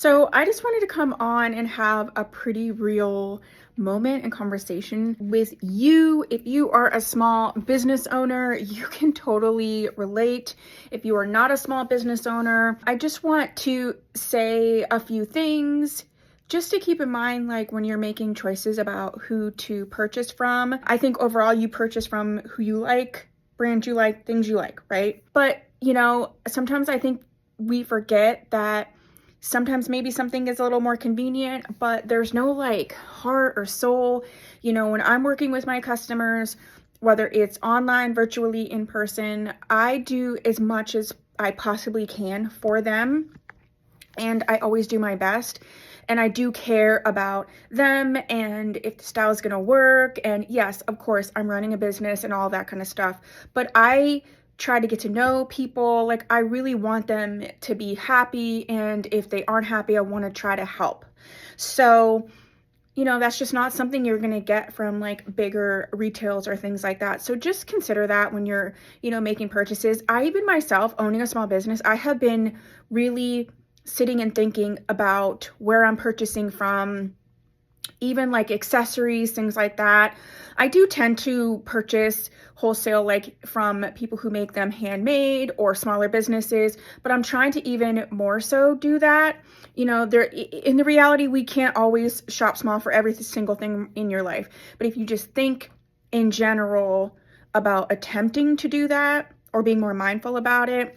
So I just wanted to come on and have a pretty real moment and conversation with you. If you are a small business owner, you can totally relate. If you are not a small business owner, I just want to say a few things just to keep in mind, like when you're making choices about who to purchase from. I think overall you purchase from who you like, brands you like, things you like, right? But, sometimes I think we forget that sometimes maybe something is a little more convenient, but there's no like heart or soul. When I'm working with my customers, whether it's online, virtually, in person, I do as much as I possibly can for them. And I always do my best. And I do care about them and if the style is going to work. And yes, of course, I'm running a business and all that kind of stuff. But I try to get to know people. Like, I really want them to be happy. And if they aren't happy, I want to try to help. So, that's just not something you're going to get from like bigger retails or things like that. So just consider that when you're, making purchases. I even myself, owning a small business, I have been really sitting and thinking about where I'm purchasing from, even like accessories, things like that. I do tend to purchase wholesale, like from people who make them handmade or smaller businesses, but I'm trying to even more so do that. There in the reality, we can't always shop small for every single thing in your life. But if you just think in general about attempting to do that or being more mindful about it,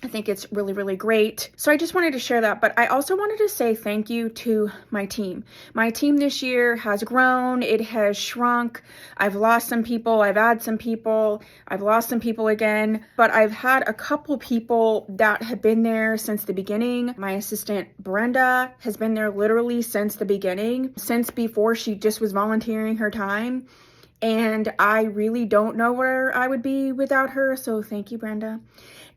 I think it's really, really great. So I just wanted to share that, but I also wanted to say thank you to my team. My team this year has grown, it has shrunk. I've lost some people, I've added some people, I've lost some people again, but I've had a couple people that have been there since the beginning. My assistant Brenda has been there literally since the beginning, since before she just was volunteering her time. And I really don't know where I would be without her, so thank you, Brenda.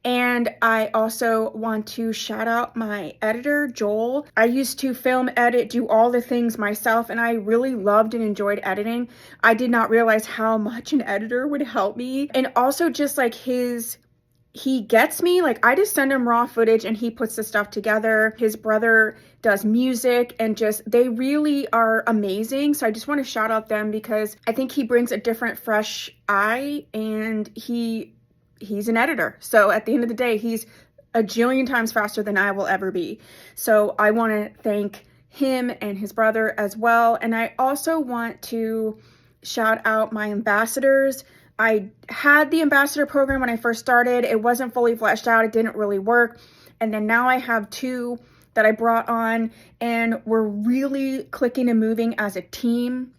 And I also want to shout out my editor, Joel. I used to film, edit, do all the things myself, and I really loved and enjoyed editing. I did not realize how much an editor would help me. And also just like he gets me. Like, I just send him raw footage and he puts the stuff together. His brother does music, and just they really are amazing. So I just want to shout out them because I think he brings a different, fresh eye, and he's an editor. So at the end of the day, he's a jillion times faster than I will ever be. So I want to thank him and his brother as well. And I also want to shout out my ambassadors. I had the ambassador program when I first started. It wasn't fully fleshed out. It didn't really work. And then now I have two that I brought on, and we're really clicking and moving as a team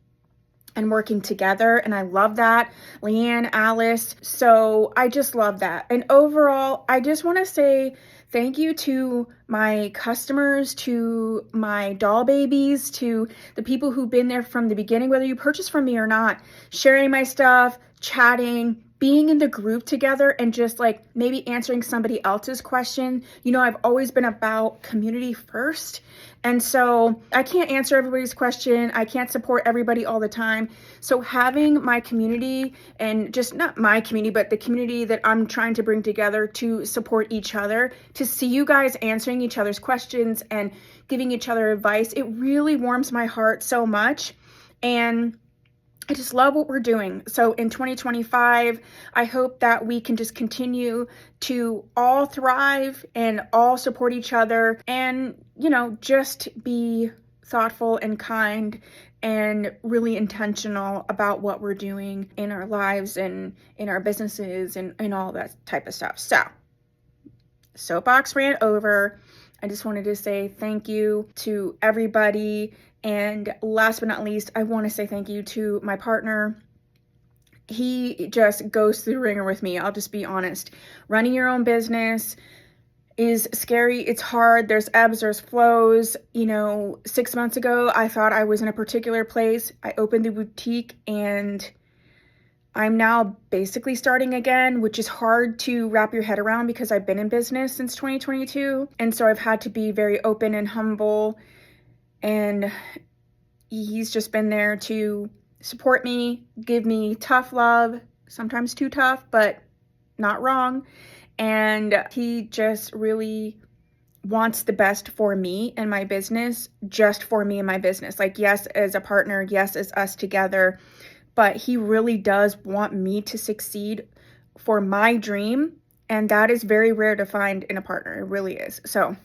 and working together, and I love that. Leanne, Alice, so I just love that. And overall, I just want to say thank you to my customers, to my doll babies, to the people who've been there from the beginning, whether you purchase from me or not, sharing my stuff, chatting, being in the group together, and just like maybe answering somebody else's question. I've always been about community first. And so I can't answer everybody's question. I can't support everybody all the time. So having my community, and just not my community, but the community that I'm trying to bring together to support each other, to see you guys answering each other's questions and giving each other advice, it really warms my heart so much. And I just love what we're doing. So in 2025, I hope that we can just continue to all thrive and all support each other and, just be thoughtful and kind and really intentional about what we're doing in our lives and in our businesses and all that type of stuff. So, soapbox ran over. I just wanted to say thank you to everybody. And last but not least, I want to say thank you to my partner. He just goes through the ringer with me. I'll just be honest. Running your own business is scary. It's hard. There's ebbs, there's flows. 6 months ago, I thought I was in a particular place. I opened the boutique and I'm now basically starting again, which is hard to wrap your head around because I've been in business since 2022. And so I've had to be very open and humble. And he's just been there to support me, give me tough love, sometimes too tough, but not wrong. And he just really wants the best for me and my business, just for me and my business. Like, yes, as a partner, yes, as us together, but he really does want me to succeed for my dream. And that is very rare to find in a partner. It really is. So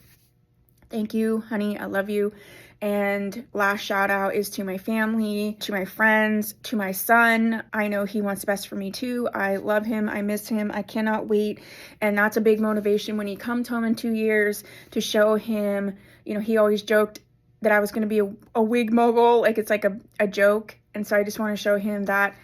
thank you, honey. I love you. And last shout out is to my family, to my friends, to my son. I know he wants the best for me too. I love him. I miss him. I cannot wait. And that's a big motivation when he comes home in 2 years to show him, he always joked that I was going to be a wig mogul. Like, it's like a joke. And so I just want to show him that,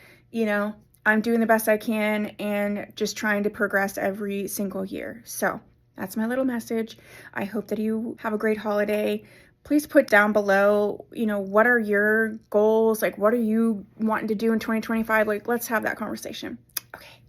I'm doing the best I can and just trying to progress every single year. So that's my little message. I hope that you have a great holiday. Please put down below, what are your goals? Like, what are you wanting to do in 2025? Like, let's have that conversation. Okay.